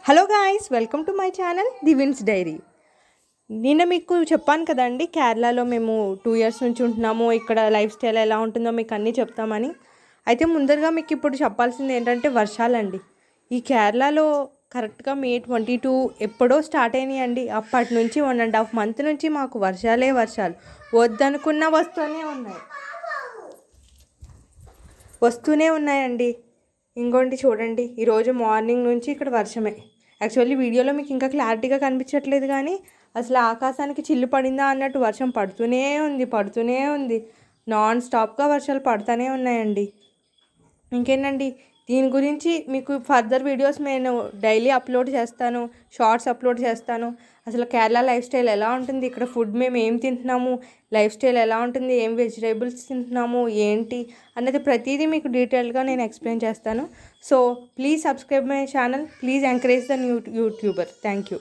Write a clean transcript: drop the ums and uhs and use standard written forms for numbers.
Hello guys, welcome to my channel Divin's diary. నిన్న మీకు చెప్పాను కదండి, కేరళలో మేము 2 years నుంచి ఉంటున్నాము. ఇక్కడ లైఫ్ స్టైల్ ఎలా ఉంటుందో మీకు అన్నీ చెప్తామని. అయితే ముందరగా మీకు ఇప్పుడు చెప్పాల్సింది ఏంటంటే వర్షాలండి. ఈ కేరళలో కరెక్ట్గా May 22 ఎప్పుడో స్టార్ట్ అయినాయండి. అప్పటి నుంచి 1.5 months నుంచి మాకు వర్షాలు వద్దనుకున్న వస్తూనే ఉన్నాయండి. ఇంకోటి చూడండి, ఈరోజు మార్నింగ్ నుంచి ఇక్కడ వర్షమే. యాక్చువల్లీ వీడియోలో మీకు ఇంకా క్లారిటీగా కనిపించట్లేదు, కానీ అసలు ఆకాశానికి చిల్లు పడిందా అన్నట్టు వర్షం పడుతూనే ఉంది. నాన్ స్టాప్గా వర్షాలు పడుతూనే ఉన్నాయండి. ఇంకేంటండి, దీని గురించి మీకు ఫర్దర్ వీడియోస్ నేను డైలీ అప్లోడ్ చేస్తాను, షార్ట్స్ అప్లోడ్ చేస్తాను. అసలు కేరళ లైఫ్ స్టైల్ ఎలా ఉంటుంది, ఇక్కడ ఫుడ్ మేము ఏం తింటున్నాము, లైఫ్ స్టైల్ ఎలా ఉంటుంది, ఏం వెజిటేబుల్స్ తింటున్నాము ఏంటి అన్నది ప్రతిదీ మీకు డీటెయిల్గా నేను ఎక్స్ప్లెయిన్ చేస్తాను. So please subscribe my channel, please encourage the new YouTuber. Thank you.